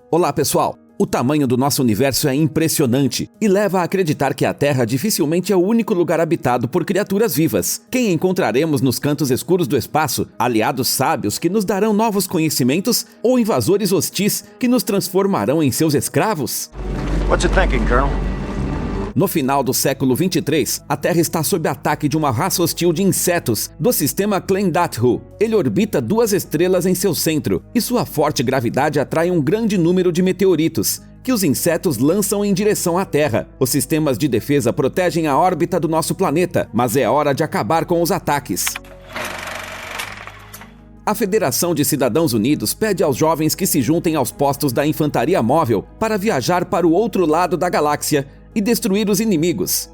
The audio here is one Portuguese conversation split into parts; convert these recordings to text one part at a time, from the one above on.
Olá, pessoal! O tamanho do nosso universo é impressionante e leva a acreditar que a Terra dificilmente é o único lugar habitado por criaturas vivas. Quem encontraremos nos cantos escuros do espaço? Aliados sábios que nos darão novos conhecimentos ou invasores hostis que nos transformarão em seus escravos? What's you thinking, Colonel? No final do século 23, a Terra está sob ataque de uma raça hostil de insetos do sistema Klendathu. Ele orbita 2 estrelas em seu centro, e sua forte gravidade atrai um grande número de meteoritos, que os insetos lançam em direção à Terra. Os sistemas de defesa protegem a órbita do nosso planeta, mas é hora de acabar com os ataques. A Federação de Cidadãos Unidos pede aos jovens que se juntem aos postos da infantaria móvel para viajar para o outro lado da galáxia e destruir os inimigos.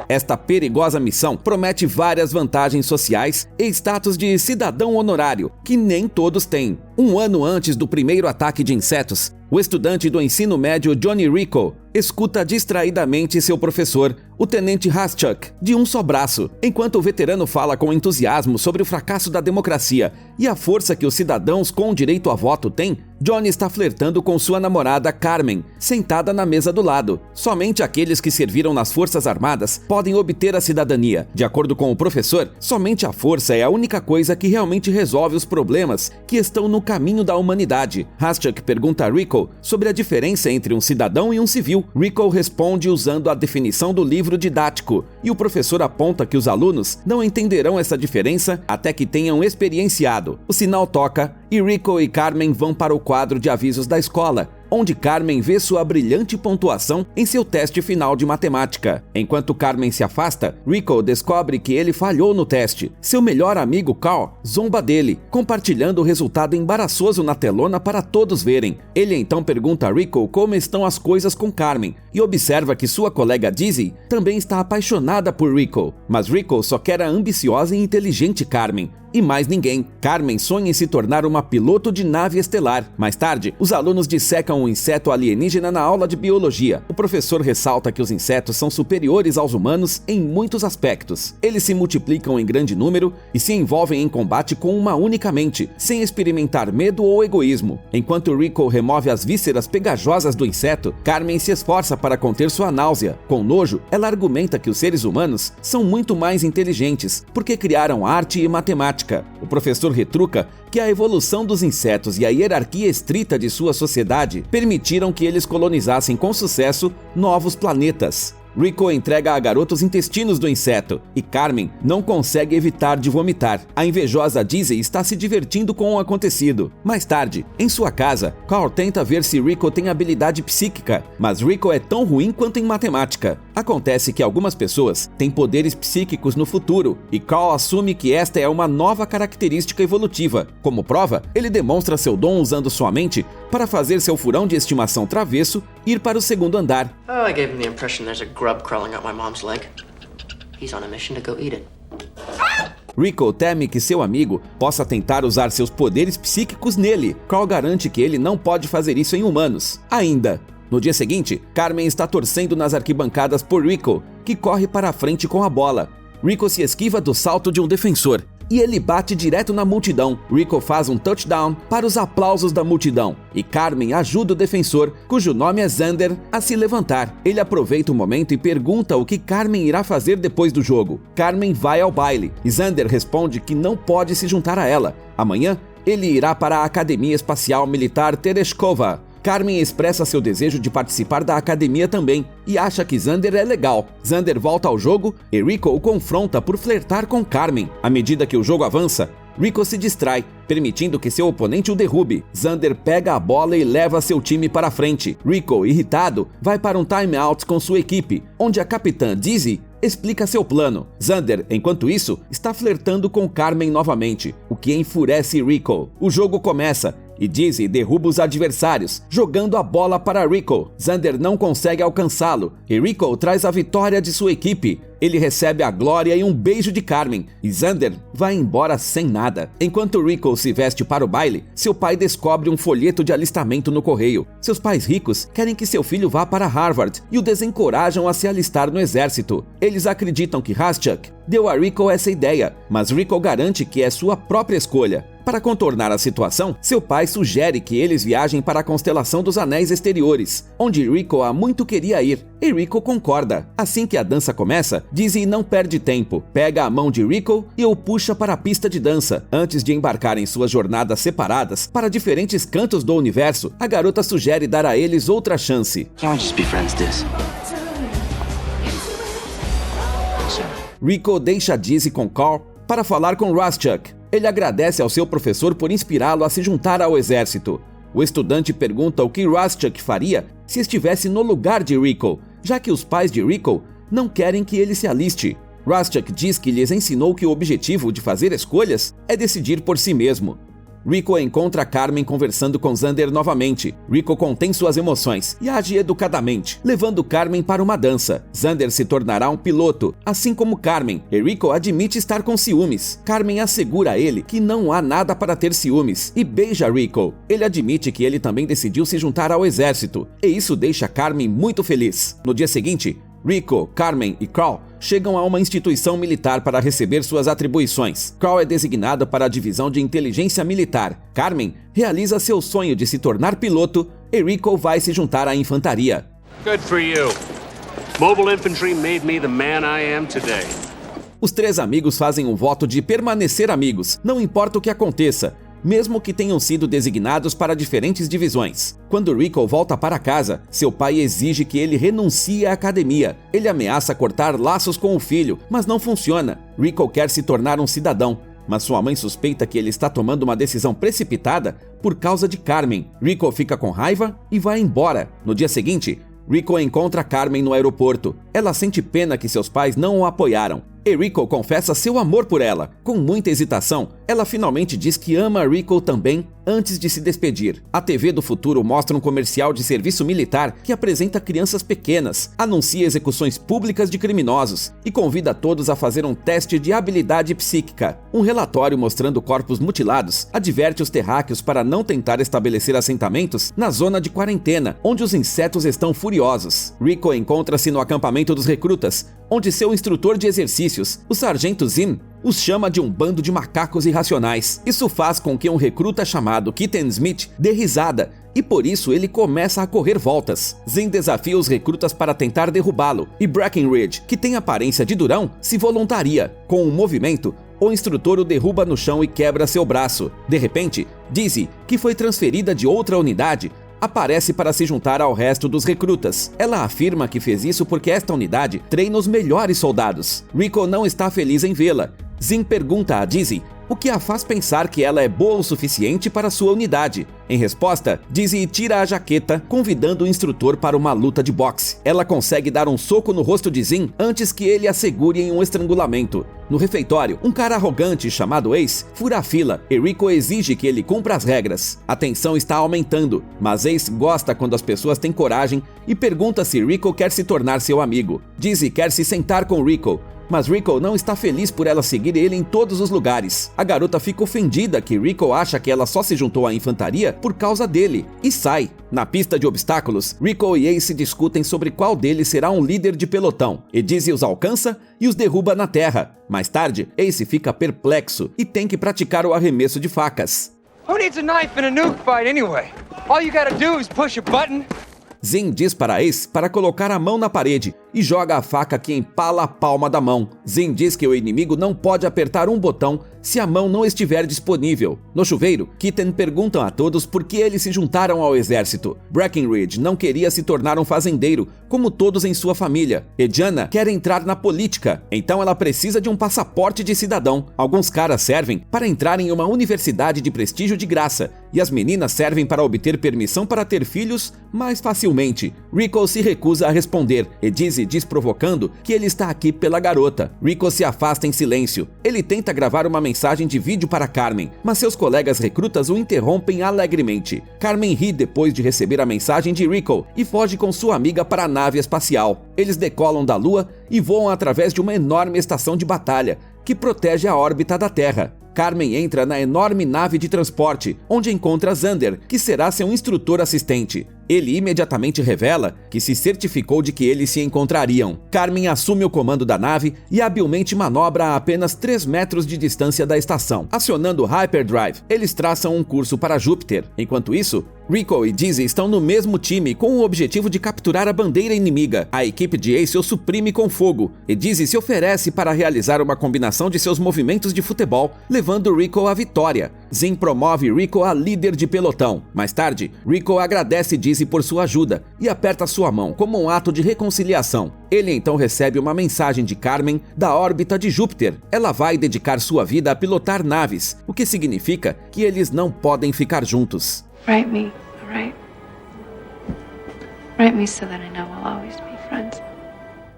Esta perigosa missão promete várias vantagens sociais e status de cidadão honorário, que nem todos têm. Um ano antes do primeiro ataque de insetos, o estudante do ensino médio Johnny Rico escuta distraidamente seu professor, o tenente Haschuk, de um só braço. Enquanto o veterano fala com entusiasmo sobre o fracasso da democracia e a força que os cidadãos com direito a voto têm, Johnny está flertando com sua namorada Carmen, sentada na mesa do lado. Somente aqueles que serviram nas Forças Armadas podem obter a cidadania. De acordo com o professor, somente a força é a única coisa que realmente resolve os problemas que estão no caminho da humanidade. Haschuk pergunta a Rico sobre a diferença entre um cidadão e um civil. Rico responde usando a definição do livro didático, e o professor aponta que os alunos não entenderão essa diferença até que tenham experienciado. O sinal toca e Rico e Carmen vão para o quadro de avisos da escola, onde Carmen vê sua brilhante pontuação em seu teste final de matemática. Enquanto Carmen se afasta, Rico descobre que ele falhou no teste. Seu melhor amigo Carl zomba dele, compartilhando o resultado embaraçoso na telona para todos verem. Ele então pergunta a Rico como estão as coisas com Carmen e observa que sua colega Dizzy também está apaixonada por Rico. Mas Rico só quer a ambiciosa e inteligente Carmen. E mais ninguém. Carmen sonha em se tornar uma piloto de nave estelar. Mais tarde, os alunos dissecam um inseto alienígena na aula de biologia. O professor ressalta que os insetos são superiores aos humanos em muitos aspectos. Eles se multiplicam em grande número e se envolvem em combate com uma única mente, sem experimentar medo ou egoísmo. Enquanto Rico remove as vísceras pegajosas do inseto, Carmen se esforça para conter sua náusea. Com nojo, ela argumenta que os seres humanos são muito mais inteligentes, porque criaram arte e matemática. O professor retruca que a evolução dos insetos e a hierarquia estrita de sua sociedade permitiram que eles colonizassem com sucesso novos planetas. Rico entrega a garota os intestinos do inseto e Carmen não consegue evitar de vomitar. A invejosa Dizzy está se divertindo com o acontecido. Mais tarde, em sua casa, Carl tenta ver se Rico tem habilidade psíquica, mas Rico é tão ruim quanto em matemática. Acontece que algumas pessoas têm poderes psíquicos no futuro e Carl assume que esta é uma nova característica evolutiva. Como prova, ele demonstra seu dom usando sua mente para fazer seu furão de estimação travesso ir para o segundo andar. I gave him the impression there's a grub crawling up my mom's leg. He's on a mission to go eat it. Rico teme que seu amigo possa tentar usar seus poderes psíquicos nele. Carl garante que ele não pode fazer isso em humanos. Ainda. No dia seguinte, Carmen está torcendo nas arquibancadas por Rico, que corre para a frente com a bola. Rico se esquiva do salto de um defensor e ele bate direto na multidão. Rico faz um touchdown para os aplausos da multidão e Carmen ajuda o defensor, cujo nome é Xander, a se levantar. Ele aproveita o momento e pergunta o que Carmen irá fazer depois do jogo. Carmen vai ao baile e Xander responde que não pode se juntar a ela. Amanhã, ele irá para a Academia Espacial Militar Tereshkova. Carmen expressa seu desejo de participar da academia também e acha que Xander é legal. Xander volta ao jogo e Rico o confronta por flertar com Carmen. À medida que o jogo avança, Rico se distrai, permitindo que seu oponente o derrube. Xander pega a bola e leva seu time para frente. Rico, irritado, vai para um time-out com sua equipe, onde a capitã Dizzy explica seu plano. Xander, enquanto isso, está flertando com Carmen novamente, o que enfurece Rico. O jogo começa e Dizzy derruba os adversários, jogando a bola para Rico. Xander não consegue alcançá-lo e Rico traz a vitória de sua equipe. Ele recebe a glória e um beijo de Carmen, e Xander vai embora sem nada. Enquanto Rico se veste para o baile, seu pai descobre um folheto de alistamento no correio. Seus pais ricos querem que seu filho vá para Harvard e o desencorajam a se alistar no exército. Eles acreditam que Raschuk deu a Rico essa ideia, mas Rico garante que é sua própria escolha. Para contornar a situação, seu pai sugere que eles viajem para a constelação dos Anéis Exteriores, onde Rico há muito queria ir, e Rico concorda. Assim que a dança começa, Dizzy não perde tempo, pega a mão de Rico e o puxa para a pista de dança. Antes de embarcar em suas jornadas separadas para diferentes cantos do universo, a garota sugere dar a eles outra chance. Can't we just be friends, Diz? Rico deixa Dizzy com Carl para falar com Raschuk. Ele agradece ao seu professor por inspirá-lo a se juntar ao exército. O estudante pergunta o que Raschuk faria se estivesse no lugar de Rico, já que os pais de Rico não querem que ele se aliste. Raschuk diz que lhes ensinou que o objetivo de fazer escolhas é decidir por si mesmo. Rico encontra Carmen conversando com Xander novamente. Rico contém suas emoções e age educadamente, levando Carmen para uma dança. Xander se tornará um piloto, assim como Carmen, e Rico admite estar com ciúmes. Carmen assegura a ele que não há nada para ter ciúmes e beija Rico. Ele admite que ele também decidiu se juntar ao exército, e isso deixa Carmen muito feliz. No dia seguinte, Rico, Carmen e Carl chegam a uma instituição militar para receber suas atribuições. Carl é designado para a divisão de inteligência militar. Carmen realiza seu sonho de se tornar piloto e Rico vai se juntar à infantaria. Good for you. Mobile infantry made me the man I am today. Os três amigos fazem um voto de permanecer amigos, não importa o que aconteça, mesmo que tenham sido designados para diferentes divisões. Quando Rico volta para casa, seu pai exige que ele renuncie à academia. Ele ameaça cortar laços com o filho, mas não funciona. Rico quer se tornar um cidadão, mas sua mãe suspeita que ele está tomando uma decisão precipitada por causa de Carmen. Rico fica com raiva e vai embora. No dia seguinte, Rico encontra Carmen no aeroporto. Ela sente pena que seus pais não o apoiaram. E Rico confessa seu amor por ela. Com muita hesitação, ela finalmente diz que ama Rico também antes de se despedir. A TV do futuro mostra um comercial de serviço militar que apresenta crianças pequenas, anuncia execuções públicas de criminosos e convida todos a fazer um teste de habilidade psíquica. Um relatório mostrando corpos mutilados adverte os terráqueos para não tentar estabelecer assentamentos na zona de quarentena, onde os insetos estão furiosos. Rico encontra-se no acampamento dos recrutas, onde seu instrutor de exercícios, o sargento Zim, os chama de um bando de macacos irracionais. Isso faz com que um recruta chamado Keaton Smith dê risada, e por isso ele começa a correr voltas. Zim desafia os recrutas para tentar derrubá-lo, e Breckenridge, que tem aparência de durão, se voluntaria. Com um movimento, o instrutor o derruba no chão e quebra seu braço. De repente, Dizzy, que foi transferida de outra unidade, aparece para se juntar ao resto dos recrutas. Ela afirma que fez isso porque esta unidade treina os melhores soldados. Rico não está feliz em vê-la. Zim pergunta a Dizzy o que a faz pensar que ela é boa o suficiente para sua unidade. Em resposta, Dizzy tira a jaqueta, convidando o instrutor para uma luta de boxe. Ela consegue dar um soco no rosto de Zim antes que ele a segure em um estrangulamento. No refeitório, um cara arrogante chamado Ace fura a fila e Rico exige que ele cumpra as regras. A tensão está aumentando, mas Ace gosta quando as pessoas têm coragem e pergunta se Rico quer se tornar seu amigo. Dizzy quer se sentar com Rico, mas Rico não está feliz por ela seguir ele em todos os lugares. A garota fica ofendida que Rico acha que ela só se juntou à infantaria por causa dele e sai. Na pista de obstáculos, Rico e Ace discutem sobre qual deles será um líder de pelotão, e Dizzy os alcança e os derruba na terra. Mais tarde, Ace fica perplexo e tem que praticar o arremesso de facas. Who needs a knife in a nuke fight anyway? All you gotta do is push a button. Zim diz para Ace para colocar a mão na parede e joga a faca que empala a palma da mão. Zim diz que o inimigo não pode apertar um botão se a mão não estiver disponível. No chuveiro, Keaton pergunta a todos por que eles se juntaram ao exército. Breckenridge não queria se tornar um fazendeiro, como todos em sua família. E Jana quer entrar na política, então ela precisa de um passaporte de cidadão. Alguns caras servem para entrar em uma universidade de prestígio de graça, e as meninas servem para obter permissão para ter filhos mais facilmente. Rico se recusa a responder, e Dizzy diz provocando que ele está aqui pela garota. Rico se afasta em silêncio. Ele tenta gravar uma mensagem mensagem de vídeo para Carmen, mas seus colegas recrutas o interrompem alegremente. Carmen ri depois de receber a mensagem de Rico e foge com sua amiga para a nave espacial. Eles decolam da Lua e voam através de uma enorme estação de batalha que protege a órbita da Terra. Carmen entra na enorme nave de transporte, onde encontra Xander, que será seu instrutor assistente. Ele imediatamente revela que se certificou de que eles se encontrariam. Carmen assume o comando da nave e habilmente manobra a apenas 3 metros de distância da estação. Acionando o Hyperdrive, eles traçam um curso para Júpiter. Enquanto isso, Rico e Dizzy estão no mesmo time com o objetivo de capturar a bandeira inimiga. A equipe de Ace o suprime com fogo e Dizzy se oferece para realizar uma combinação de seus movimentos de futebol, levando Rico à vitória. Zin promove Rico a líder de pelotão. Mais tarde, Rico agradece Dizzy por sua ajuda e aperta sua mão como um ato de reconciliação. Ele então recebe uma mensagem de Carmen da órbita de Júpiter. Ela vai dedicar sua vida a pilotar naves, o que significa que eles não podem ficar juntos. Write me, alright? Write me so that I know we'll always be friends.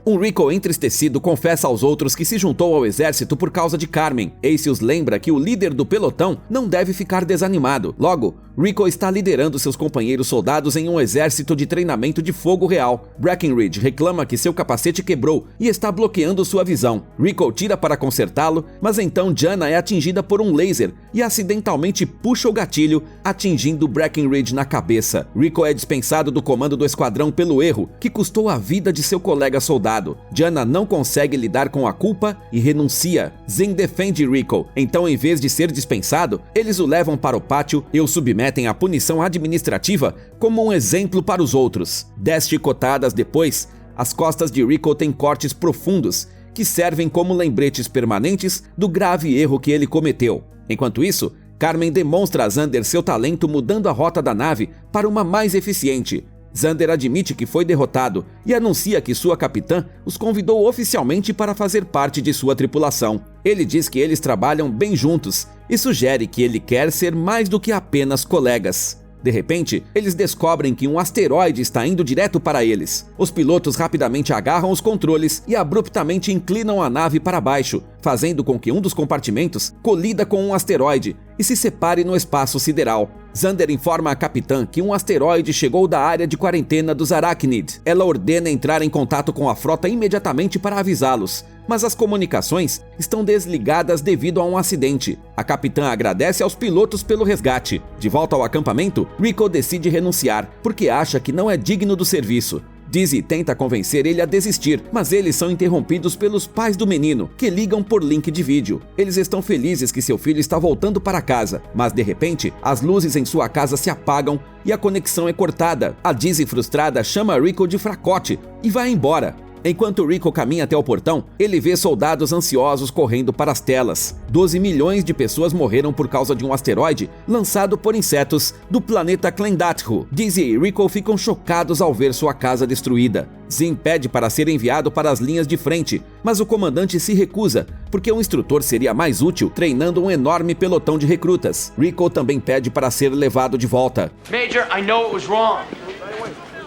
Um Rico entristecido confessa aos outros que se juntou ao exército por causa de Carmen. Ace os lembra que o líder do pelotão não deve ficar desanimado. Logo, Rico está liderando seus companheiros soldados em um exército de treinamento de fogo real. Breckenridge reclama que seu capacete quebrou e está bloqueando sua visão. Rico tira para consertá-lo, mas então Jana é atingida por um laser e acidentalmente puxa o gatilho, atingindo Breckenridge na cabeça. Rico é dispensado do comando do esquadrão pelo erro, que custou a vida de seu colega soldado. Jana não consegue lidar com a culpa e renuncia. Zin defende Rico, então em vez de ser dispensado, eles o levam para o pátio e o submetem à punição administrativa como um exemplo para os outros. 10 chicotadas depois, as costas de Rico têm cortes profundos que servem como lembretes permanentes do grave erro que ele cometeu. Enquanto isso, Carmen demonstra a Xander seu talento mudando a rota da nave para uma mais eficiente. Xander admite que foi derrotado e anuncia que sua capitã os convidou oficialmente para fazer parte de sua tripulação. Ele diz que eles trabalham bem juntos e sugere que ele quer ser mais do que apenas colegas. De repente, eles descobrem que um asteroide está indo direto para eles. Os pilotos rapidamente agarram os controles e abruptamente inclinam a nave para baixo, fazendo com que um dos compartimentos colida com um asteroide e se separe no espaço sideral. Xander informa a capitã que um asteroide chegou da área de quarentena dos Arachnid. Ela ordena entrar em contato com a frota imediatamente para avisá-los, mas as comunicações estão desligadas devido a um acidente. A capitã agradece aos pilotos pelo resgate. De volta ao acampamento, Rico decide renunciar, porque acha que não é digno do serviço. Dizzy tenta convencer ele a desistir, mas eles são interrompidos pelos pais do menino, que ligam por link de vídeo. Eles estão felizes que seu filho está voltando para casa, mas de repente, as luzes em sua casa se apagam e a conexão é cortada. A Dizzy, frustrada, chama Rico de fracote e vai embora. Enquanto Rico caminha até o portão, ele vê soldados ansiosos correndo para as telas. 12 milhões de pessoas morreram por causa de um asteroide lançado por insetos do planeta Klendathu. Dizzy e Rico ficam chocados ao ver sua casa destruída. Zin pede para ser enviado para as linhas de frente, mas o comandante se recusa, porque um instrutor seria mais útil treinando um enorme pelotão de recrutas. Rico também pede para ser levado de volta. Major, I know it was wrong.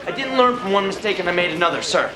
I didn't learn from one mistake and I made another, sir.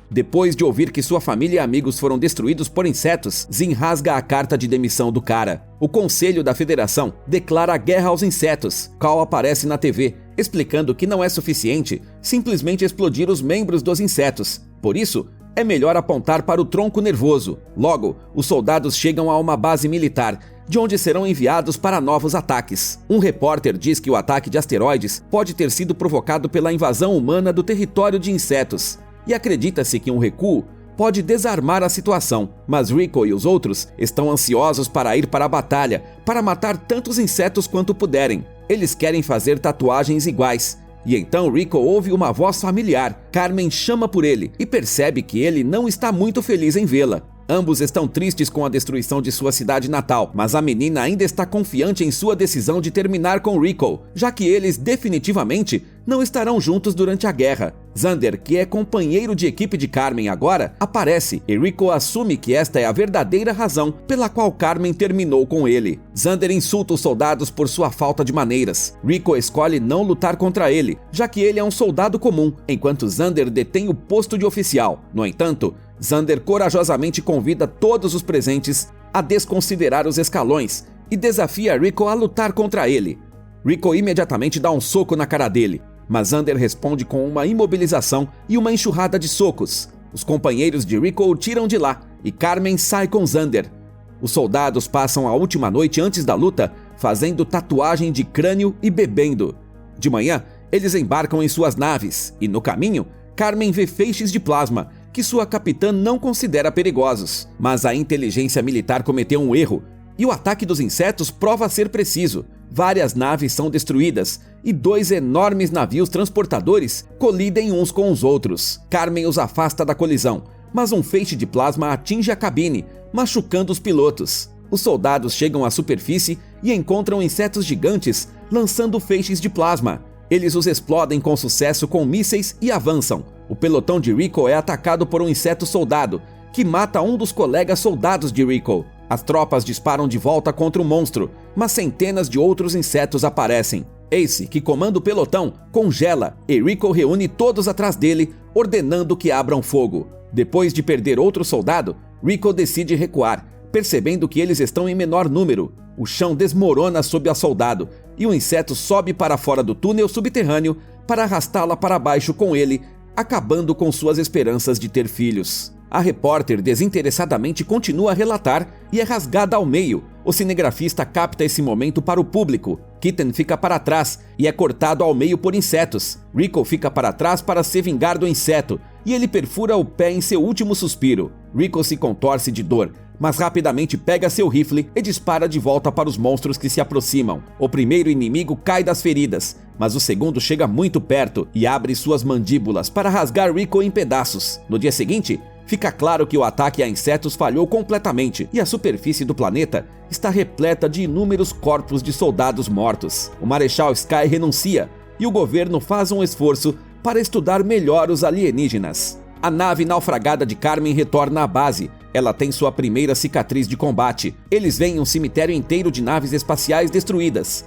Depois de ouvir que sua família e amigos foram destruídos por insetos, Zin rasga a carta de demissão do cara. O Conselho da Federação declara guerra aos insetos. Cal aparece na TV, explicando que não é suficiente simplesmente explodir os membros dos insetos. Por isso, é melhor apontar para o tronco nervoso. Logo, os soldados chegam a uma base militar, de onde serão enviados para novos ataques. Um repórter diz que o ataque de asteroides pode ter sido provocado pela invasão humana do território de insetos. E acredita-se que um recuo pode desarmar a situação, mas Rico e os outros estão ansiosos para ir para a batalha, para matar tantos insetos quanto puderem. Eles querem fazer tatuagens iguais. E então Rico ouve uma voz familiar. Carmen chama por ele e percebe que ele não está muito feliz em vê-la. Ambos estão tristes com a destruição de sua cidade natal, mas a menina ainda está confiante em sua decisão de terminar com Rico, já que eles definitivamente não estarão juntos durante a guerra. Xander, que é companheiro de equipe de Carmen agora, aparece e Rico assume que esta é a verdadeira razão pela qual Carmen terminou com ele. Xander insulta os soldados por sua falta de maneiras. Rico escolhe não lutar contra ele, já que ele é um soldado comum, enquanto Xander detém o posto de oficial. No entanto, Xander corajosamente convida todos os presentes a desconsiderar os escalões e desafia Rico a lutar contra ele. Rico imediatamente dá um soco na cara dele, mas Zander responde com uma imobilização e uma enxurrada de socos. Os companheiros de Rico o tiram de lá e Carmen sai com Zander. Os soldados passam a última noite antes da luta fazendo tatuagem de crânio e bebendo. De manhã, eles embarcam em suas naves e, no caminho, Carmen vê feixes de plasma que sua capitã não considera perigosos. Mas a inteligência militar cometeu um erro e o ataque dos insetos prova ser preciso. Várias naves são destruídas e 2 enormes navios transportadores colidem uns com os outros. Carmen os afasta da colisão, mas um feixe de plasma atinge a cabine, machucando os pilotos. Os soldados chegam à superfície e encontram insetos gigantes lançando feixes de plasma. Eles os explodem com sucesso com mísseis e avançam. O pelotão de Rico é atacado por um inseto soldado, que mata um dos colegas soldados de Rico. As tropas disparam de volta contra o monstro, mas centenas de outros insetos aparecem. Ace, que comanda o pelotão, congela e Rico reúne todos atrás dele, ordenando que abram fogo. Depois de perder outro soldado, Rico decide recuar, percebendo que eles estão em menor número. O chão desmorona sob a soldado e o inseto sobe para fora do túnel subterrâneo para arrastá-la para baixo com ele, acabando com suas esperanças de ter filhos. A repórter desinteressadamente continua a relatar e é rasgada ao meio. O cinegrafista capta esse momento para o público. Kitten fica para trás e é cortado ao meio por insetos. Rico fica para trás para se vingar do inseto e ele perfura o pé em seu último suspiro. Rico se contorce de dor, mas rapidamente pega seu rifle e dispara de volta para os monstros que se aproximam. O primeiro inimigo cai das feridas, mas o segundo chega muito perto e abre suas mandíbulas para rasgar Rico em pedaços. No dia seguinte, fica claro que o ataque a insetos falhou completamente e a superfície do planeta está repleta de inúmeros corpos de soldados mortos. O Marechal Sky renuncia e o governo faz um esforço para estudar melhor os alienígenas. A nave naufragada de Carmen retorna à base. Ela tem sua primeira cicatriz de combate. Eles veem um cemitério inteiro de naves espaciais destruídas.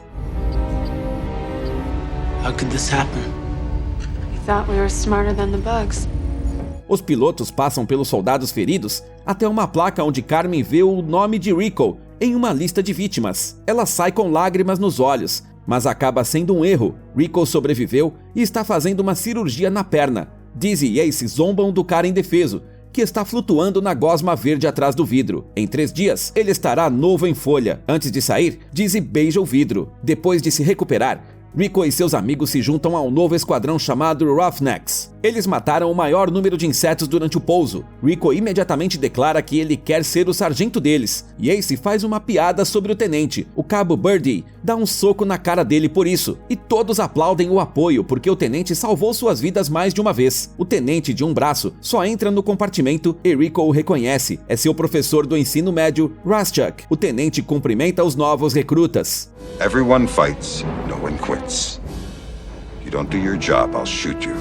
How could this happen? We thought we were smarter than the bugs. Os pilotos passam pelos soldados feridos até uma placa onde Carmen vê o nome de Rico em uma lista de vítimas. Ela sai com lágrimas nos olhos, mas acaba sendo um erro. Rico sobreviveu e está fazendo uma cirurgia na perna. Dizzy e Ace zombam do cara indefeso, que está flutuando na gosma verde atrás do vidro. Em 3 dias, ele estará novo em folha. Antes de sair, Dizzy beija o vidro. Depois de se recuperar, Rico e seus amigos se juntam a um novo esquadrão chamado Roughnecks. Eles mataram o maior número de insetos durante o pouso. Rico imediatamente declara que ele quer ser o sargento deles, e Ace faz uma piada sobre o tenente. O cabo Birdie dá um soco na cara dele por isso, e todos aplaudem o apoio porque o tenente salvou suas vidas mais de uma vez. O tenente de um braço só entra no compartimento e Rico o reconhece. É seu professor do ensino médio, Raschuk. O tenente cumprimenta os novos recrutas. Everyone fights, no one quits. You don't do your job, I'll shoot you.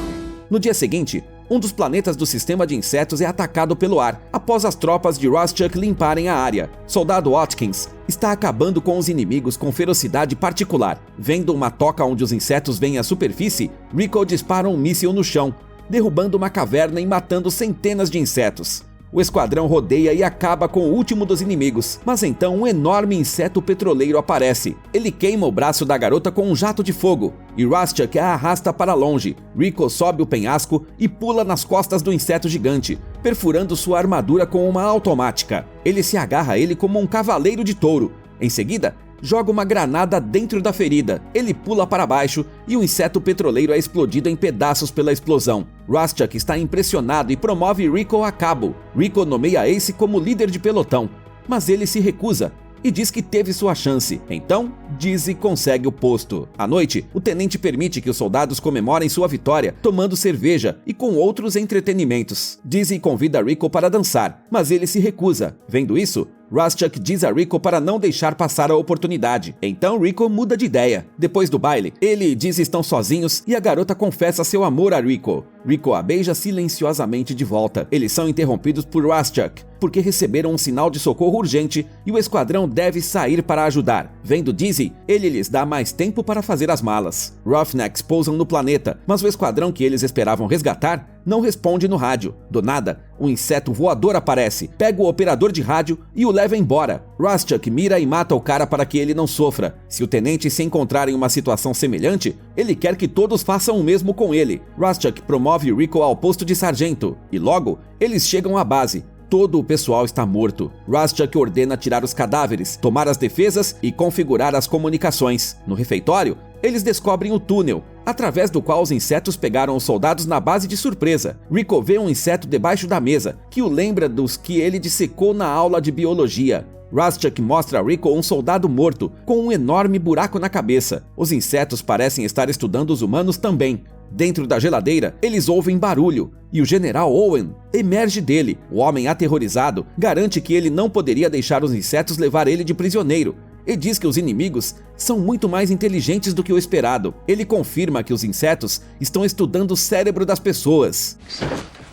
No dia seguinte, um dos planetas do sistema de insetos é atacado pelo ar, após as tropas de Raschuk limparem a área. Soldado Watkins está acabando com os inimigos com ferocidade particular. Vendo uma toca onde os insetos vêm à superfície, Rico dispara um míssil no chão, derrubando uma caverna e matando centenas de insetos. O esquadrão rodeia e acaba com o último dos inimigos, mas então um enorme inseto petroleiro aparece. Ele queima o braço da garota com um jato de fogo, e Raschuk a arrasta para longe. Rico sobe o penhasco e pula nas costas do inseto gigante, perfurando sua armadura com uma automática. Ele se agarra a ele como um cavaleiro de touro. Em seguida, joga uma granada dentro da ferida. Ele pula para baixo e o inseto petroleiro é explodido em pedaços pela explosão. Raschuk está impressionado e promove Rico a cabo. Rico nomeia Ace como líder de pelotão, mas ele se recusa e diz que teve sua chance. Então, Dizzy consegue o posto. À noite, o tenente permite que os soldados comemorem sua vitória, tomando cerveja e com outros entretenimentos. Dizzy convida Rico para dançar, mas ele se recusa. Vendo isso, Raschuk diz a Rico para não deixar passar a oportunidade. Então Rico muda de ideia. Depois do baile, ele e Dizzy estão sozinhos e a garota confessa seu amor a Rico. Rico a beija silenciosamente de volta. Eles são interrompidos por Raschuk, porque receberam um sinal de socorro urgente e o esquadrão deve sair para ajudar. Vendo Dizzy, ele lhes dá mais tempo para fazer as malas. Roughnecks pousam no planeta, mas o esquadrão que eles esperavam resgatar não responde no rádio. Do nada, um inseto voador aparece, pega o operador de rádio e o leva embora. Raschuk mira e mata o cara para que ele não sofra. Se o tenente se encontrar em uma situação semelhante, ele quer que todos façam o mesmo com ele. Raschuk promove Rico ao posto de sargento e logo eles chegam à base. Todo o pessoal está morto. Raschuk ordena tirar os cadáveres, tomar as defesas e configurar as comunicações. No refeitório, eles descobrem o túnel, através do qual os insetos pegaram os soldados na base de surpresa. Rico vê um inseto debaixo da mesa, que o lembra dos que ele dissecou na aula de biologia. Raschuk mostra a Rico um soldado morto, com um enorme buraco na cabeça. Os insetos parecem estar estudando os humanos também. Dentro da geladeira, eles ouvem barulho, e o General Owen emerge dele. O homem aterrorizado garante que ele não poderia deixar os insetos levar ele de prisioneiro, e diz que os inimigos são muito mais inteligentes do que o esperado. Ele confirma que os insetos estão estudando o cérebro das pessoas.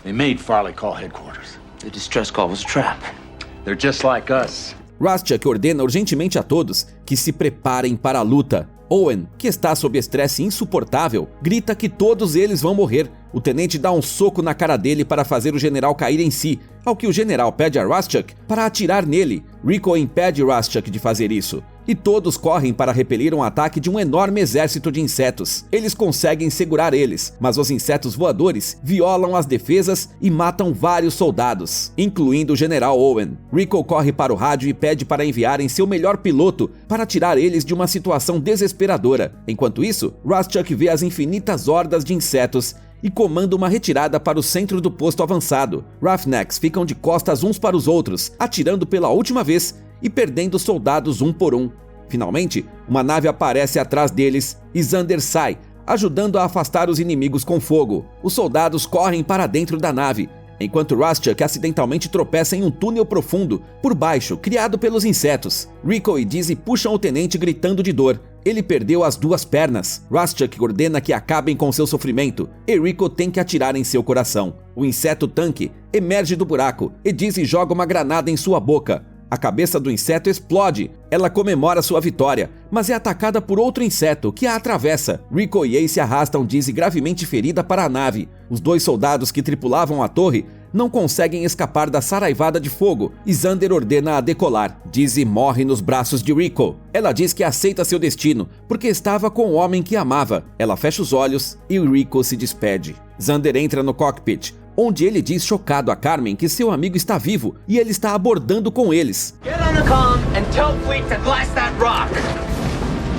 They made Farley call headquarters. The distress call was a trap. They're just like us. Raschuk ordena urgentemente a todos que se preparem para a luta. Owen, que está sob estresse insuportável, grita que todos eles vão morrer. O tenente dá um soco na cara dele para fazer o general cair em si, ao que o general pede a Raschuk para atirar nele. Rico impede Raschuk de fazer isso, e todos correm para repelir um ataque de um enorme exército de insetos. Eles conseguem segurar eles, mas os insetos voadores violam as defesas e matam vários soldados, incluindo o general Owen. Rico corre para o rádio e pede para enviarem seu melhor piloto para tirar eles de uma situação desesperadora. Enquanto isso, Raschuk vê as infinitas hordas de insetos e comanda uma retirada para o centro do posto avançado. Roughnecks ficam de costas uns para os outros, atirando pela última vez e perdendo soldados um por um. Finalmente, uma nave aparece atrás deles e Xander sai, ajudando a afastar os inimigos com fogo. Os soldados correm para dentro da nave, enquanto Raschuk acidentalmente tropeça em um túnel profundo por baixo, criado pelos insetos. Rico e Dizzy puxam o tenente gritando de dor. Ele perdeu as duas pernas. Raschuk ordena que acabem com seu sofrimento, e Rico tem que atirar em seu coração. O inseto tanque emerge do buraco e Dizzy joga uma granada em sua boca. A cabeça do inseto explode. Ela comemora sua vitória, mas é atacada por outro inseto que a atravessa. Rico e Ace arrastam Dizzy gravemente ferida para a nave. Os dois soldados que tripulavam a torre não conseguem escapar da saraivada de fogo e Xander ordena a decolar. Dizzy morre nos braços de Rico. Ela diz que aceita seu destino porque estava com o homem que amava. Ela fecha os olhos e Rico se despede. Xander entra no cockpit, onde ele diz chocado a Carmen que seu amigo está vivo e ele está abordando com eles. Get on the comm and tell Fleet to blast that rock.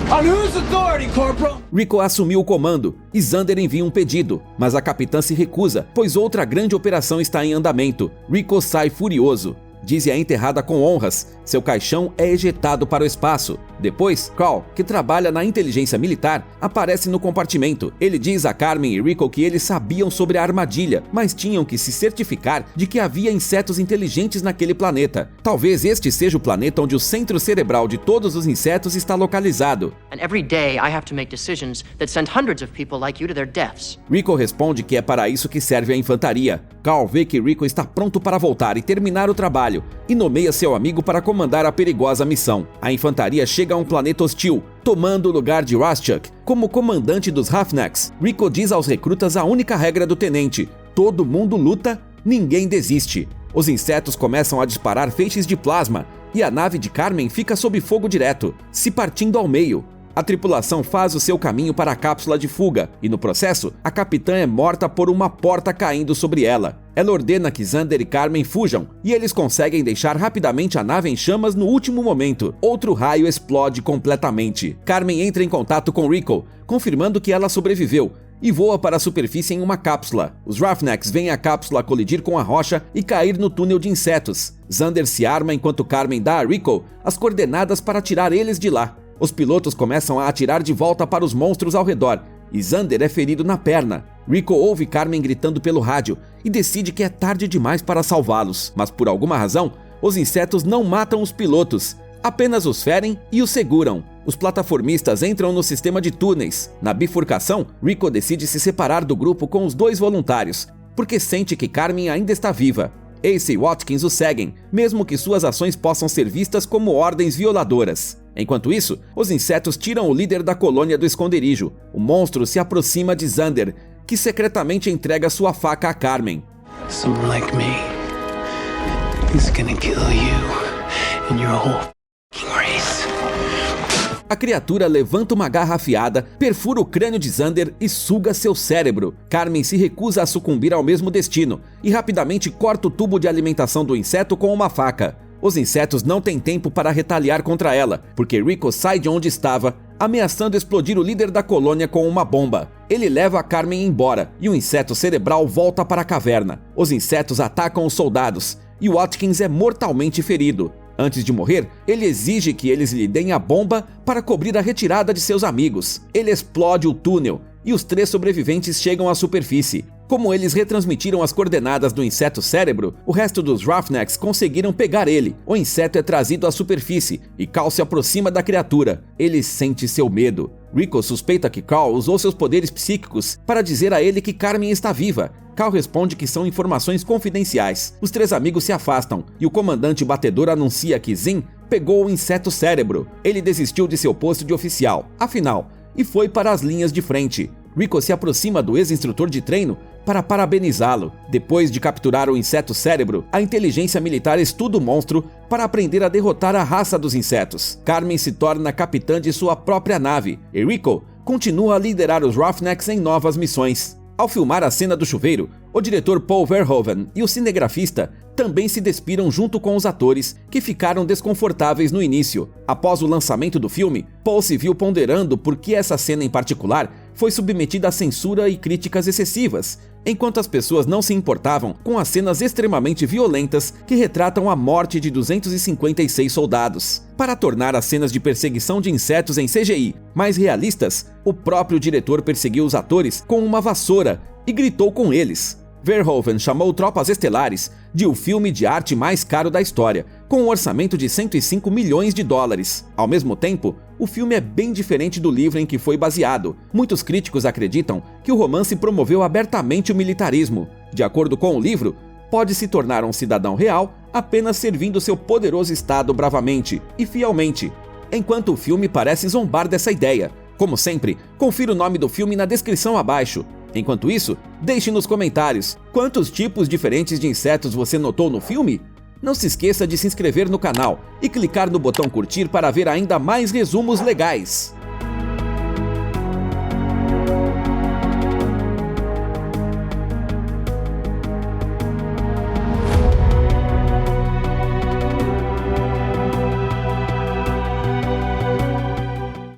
On whose authority, Corporal? Rico assumiu o comando e Xander envia um pedido, mas a capitã se recusa, pois outra grande operação está em andamento. Rico sai furioso. Dizzy é enterrada com honras. Seu caixão é ejetado para o espaço. Depois, Carl, que trabalha na inteligência militar, aparece no compartimento. Ele diz a Carmen e Rico que eles sabiam sobre a armadilha, mas tinham que se certificar de que havia insetos inteligentes naquele planeta. Talvez este seja o planeta onde o centro cerebral de todos os insetos está localizado. And every day I have to make decisions that send hundreds of people like you to their deaths. Rico responde que é para isso que serve a infantaria. Carl vê que Rico está pronto para voltar e terminar o trabalho, e nomeia seu amigo para comandar a perigosa missão. A infantaria chega a um planeta hostil, tomando o lugar de Raschuk como comandante dos Roughnecks. Rico diz aos recrutas a única regra do tenente: todo mundo luta, ninguém desiste. Os insetos começam a disparar feixes de plasma, e a nave de Carmen fica sob fogo direto, se partindo ao meio. A tripulação faz o seu caminho para a cápsula de fuga, e no processo, a capitã é morta por uma porta caindo sobre ela. Ela ordena que Xander e Carmen fujam, e eles conseguem deixar rapidamente a nave em chamas no último momento. Outro raio explode completamente. Carmen entra em contato com Rico, confirmando que ela sobreviveu, e voa para a superfície em uma cápsula. Os Roughnecks veem a cápsula colidir com a rocha e cair no túnel de insetos. Xander se arma enquanto Carmen dá a Rico as coordenadas para tirar eles de lá. Os pilotos começam a atirar de volta para os monstros ao redor, e Xander é ferido na perna. Rico ouve Carmen gritando pelo rádio e decide que é tarde demais para salvá-los, mas por alguma razão, os insetos não matam os pilotos, apenas os ferem e os seguram. Os plataformistas entram no sistema de túneis. Na bifurcação, Rico decide se separar do grupo com os 2 voluntários, porque sente que Carmen ainda está viva. Ace e Watkins o seguem, mesmo que suas ações possam ser vistas como ordens violadoras. Enquanto isso, os insetos tiram o líder da colônia do esconderijo. O monstro se aproxima de Xander, que secretamente entrega sua faca a Carmen. Someone like me is gonna kill you and your whole f***ing race. A criatura levanta uma garra afiada, perfura o crânio de Xander e suga seu cérebro. Carmen se recusa a sucumbir ao mesmo destino e rapidamente corta o tubo de alimentação do inseto com uma faca. Os insetos não têm tempo para retaliar contra ela, porque Rico sai de onde estava, ameaçando explodir o líder da colônia com uma bomba. Ele leva a Carmen embora e o inseto cerebral volta para a caverna. Os insetos atacam os soldados e Watkins é mortalmente ferido. Antes de morrer, ele exige que eles lhe deem a bomba para cobrir a retirada de seus amigos. Ele explode o túnel e os 3 sobreviventes chegam à superfície. Como eles retransmitiram as coordenadas do inseto cérebro, o resto dos Roughnecks conseguiram pegar ele. O inseto é trazido à superfície e Cal se aproxima da criatura. Ele sente seu medo. Rico suspeita que Cal usou seus poderes psíquicos para dizer a ele que Carmen está viva. Cal responde que são informações confidenciais. Os 3 amigos se afastam e o comandante batedor anuncia que Zin pegou o inseto cérebro. Ele desistiu de seu posto de oficial, afinal, e foi para as linhas de frente. Rico se aproxima do ex-instrutor de treino para parabenizá-lo. Depois de capturar o inseto cérebro, a inteligência militar estuda o monstro para aprender a derrotar a raça dos insetos. Carmen se torna capitã de sua própria nave e Rico continua a liderar os Roughnecks em novas missões. Ao filmar a cena do chuveiro, o diretor Paul Verhoeven e o cinegrafista também se despiram junto com os atores, que ficaram desconfortáveis no início. Após o lançamento do filme, Paul se viu ponderando por que essa cena em particular foi submetida a censura e críticas excessivas, enquanto as pessoas não se importavam com as cenas extremamente violentas que retratam a morte de 256 soldados. Para tornar as cenas de perseguição de insetos em CGI mais realistas, o próprio diretor perseguiu os atores com uma vassoura e gritou com eles. Verhoeven chamou Tropas Estelares de o filme de arte mais caro da história, com um orçamento de 105 milhões de dólares. Ao mesmo tempo, o filme é bem diferente do livro em que foi baseado. Muitos críticos acreditam que o romance promoveu abertamente o militarismo. De acordo com o livro, pode se tornar um cidadão real apenas servindo seu poderoso estado bravamente e fielmente, enquanto o filme parece zombar dessa ideia. Como sempre, confira o nome do filme na descrição abaixo. Enquanto isso, deixe nos comentários quantos tipos diferentes de insetos você notou no filme. Não se esqueça de se inscrever no canal e clicar no botão curtir para ver ainda mais resumos legais.